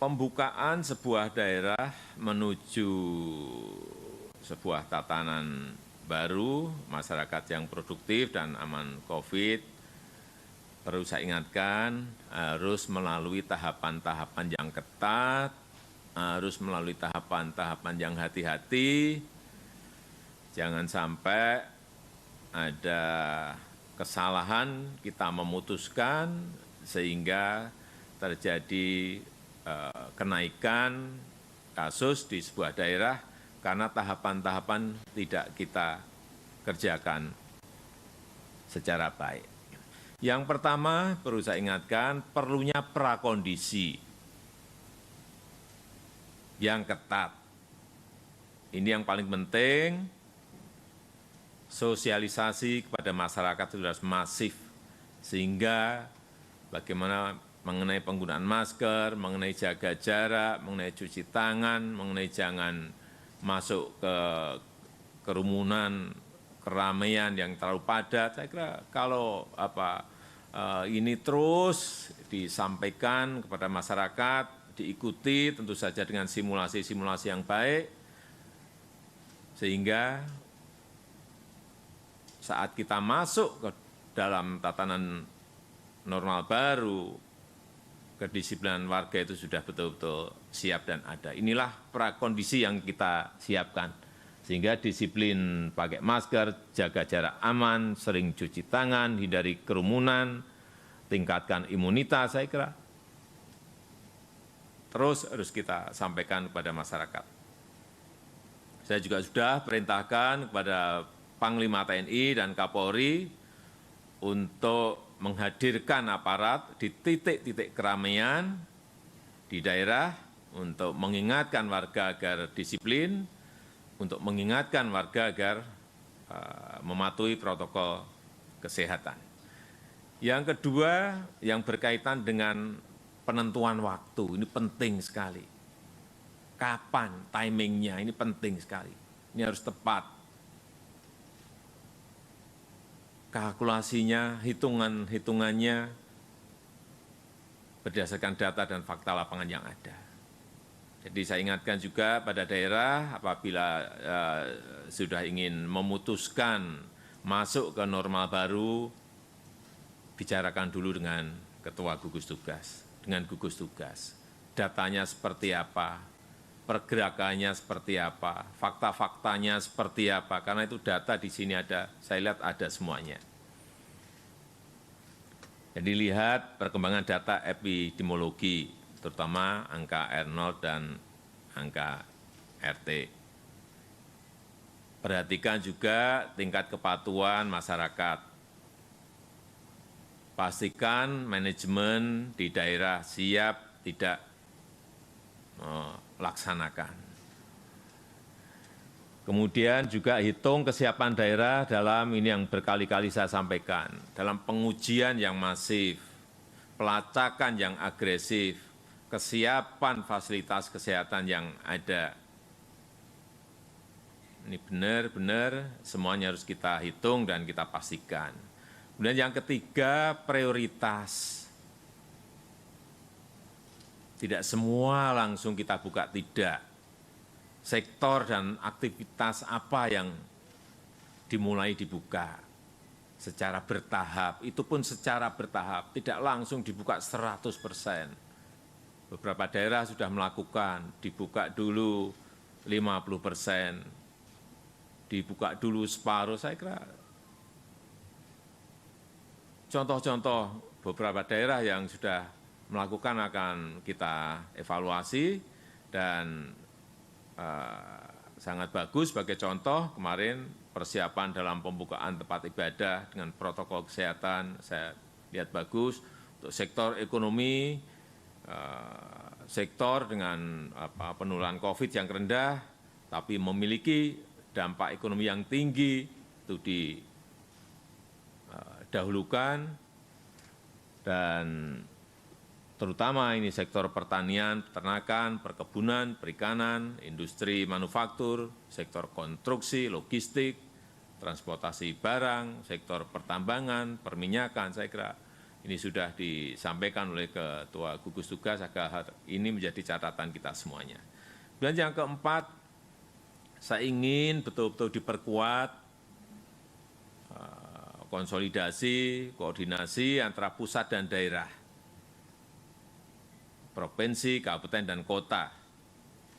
pembukaan sebuah daerah menuju sebuah tatanan baru, masyarakat yang produktif dan aman COVID, perlu saya ingatkan harus melalui tahapan-tahapan yang ketat, harus melalui tahapan-tahapan yang hati-hati, jangan sampai ada kesalahan kita memutuskan sehingga terjadi kenaikan kasus di sebuah daerah karena tahapan-tahapan tidak kita kerjakan secara baik. Yang pertama perlu saya ingatkan, perlunya prakondisi yang ketat. Ini yang paling penting, sosialisasi kepada masyarakat itu harus masif, sehingga bagaimana mengenai penggunaan masker, mengenai jaga jarak, mengenai cuci tangan, mengenai jangan masuk ke kerumunan, keramaian yang terlalu padat. Saya kira kalau ini terus disampaikan kepada masyarakat, diikuti tentu saja dengan simulasi-simulasi yang baik, sehingga saat kita masuk ke dalam tatanan normal baru, kedisiplinan warga itu sudah betul-betul siap dan ada. Inilah prakondisi yang kita siapkan. Sehingga disiplin pakai masker, jaga jarak aman, sering cuci tangan, hindari kerumunan, tingkatkan imunitas, saya kira terus harus kita sampaikan kepada masyarakat. Saya juga sudah perintahkan kepada Panglima TNI dan Kapolri untuk menghadirkan aparat di titik-titik keramaian di daerah untuk mengingatkan warga agar disiplin, untuk mengingatkan warga agar mematuhi protokol kesehatan. Yang kedua, yang berkaitan dengan penentuan waktu, ini penting sekali. Kapan timingnya, ini penting sekali. Ini harus tepat. Kalkulasinya, hitungannya berdasarkan data dan fakta lapangan yang ada. Jadi saya ingatkan juga pada daerah apabila sudah ingin memutuskan masuk ke normal baru, bicarakan dulu dengan ketua gugus tugas, dengan gugus tugas. Datanya seperti apa, pergerakannya seperti apa, fakta-faktanya seperti apa, karena itu data di sini ada, saya lihat ada semuanya. Jadi lihat perkembangan data epidemiologi, terutama angka R0 dan angka RT. Perhatikan juga tingkat kepatuhan masyarakat. Pastikan manajemen di daerah siap tidak melaksanakan. Kemudian juga hitung kesiapan daerah dalam ini yang berkali-kali saya sampaikan, dalam pengujian yang masif, pelacakan yang agresif, kesiapan fasilitas kesehatan yang ada. Ini benar-benar semuanya harus kita hitung dan kita pastikan. Kemudian yang ketiga, prioritas. Tidak semua langsung kita buka, tidak. Sektor dan aktivitas apa yang dimulai dibuka secara bertahap, itu pun secara bertahap, tidak langsung dibuka 100%. Beberapa daerah sudah melakukan, dibuka dulu 50%, dibuka dulu separuh, saya kira contoh-contoh beberapa daerah yang sudah melakukan akan kita evaluasi dan sangat bagus sebagai contoh kemarin persiapan dalam pembukaan tempat ibadah dengan protokol kesehatan saya lihat bagus untuk sektor ekonomi, sektor dengan penularan COVID yang rendah tapi memiliki dampak ekonomi yang tinggi itu didahulukan dan terutama ini sektor pertanian, peternakan, perkebunan, perikanan, industri manufaktur, sektor konstruksi, logistik, transportasi barang, sektor pertambangan, perminyakan, saya kira Ini sudah disampaikan oleh Ketua Gugus Tugas agar ini menjadi catatan kita semuanya. Dan yang keempat, saya ingin betul-betul diperkuat konsolidasi, koordinasi antara pusat dan daerah, provinsi, kabupaten, dan kota,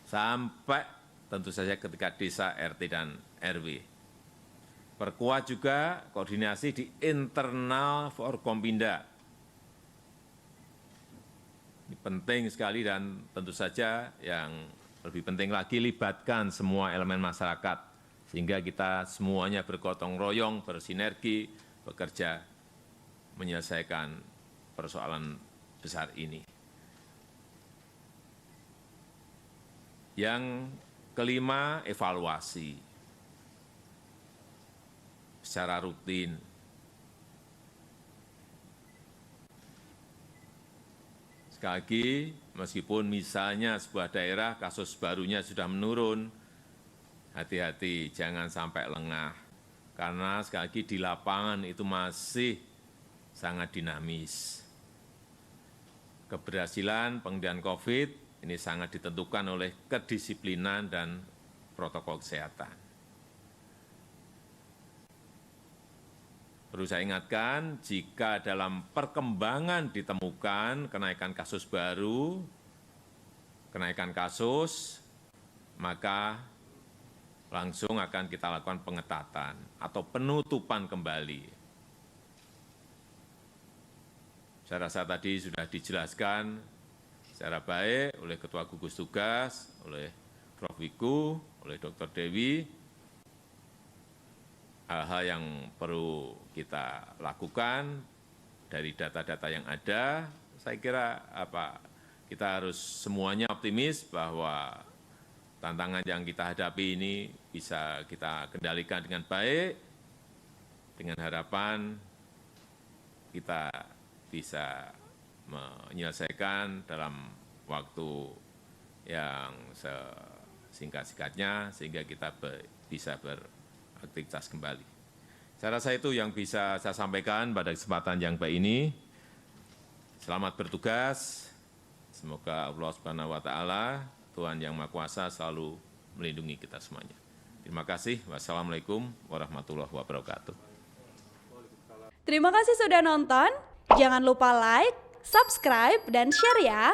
sampai tentu saja ketika desa, RT, dan RW. Perkuat juga koordinasi di internal Forkompinda. Ini penting sekali dan tentu saja yang lebih penting lagi libatkan semua elemen masyarakat sehingga kita semuanya bergotong royong, bersinergi, bekerja menyelesaikan persoalan besar ini. Yang kelima, evaluasi secara rutin. Sekali lagi, meskipun misalnya sebuah daerah kasus barunya sudah menurun, hati-hati, jangan sampai lengah. Karena sekali lagi di lapangan itu masih sangat dinamis. Keberhasilan pengendalian COVID ini sangat ditentukan oleh kedisiplinan dan protokol kesehatan. Perlu saya ingatkan, jika dalam perkembangan ditemukan kenaikan kasus baru, maka langsung akan kita lakukan pengetatan atau penutupan kembali. Saya rasa tadi sudah dijelaskan secara baik oleh Ketua Gugus Tugas, oleh Prof. Wiku, oleh Dr. Dewi, hal-hal yang perlu kita lakukan dari data-data yang ada. Saya kira kita harus semuanya optimis bahwa tantangan yang kita hadapi ini bisa kita kendalikan dengan baik, dengan harapan kita bisa menyelesaikan dalam waktu yang sesingkat-singkatnya sehingga kita bisa beraktivitas kembali. Saya rasa itu yang bisa saya sampaikan pada kesempatan yang baik ini. Selamat bertugas. Semoga Allah Subhanahu wa taala, Tuhan yang Maha Kuasa selalu melindungi kita semuanya. Terima kasih. Wassalamualaikum warahmatullahi wabarakatuh. Terima kasih sudah nonton. Jangan lupa like, subscribe, dan share ya.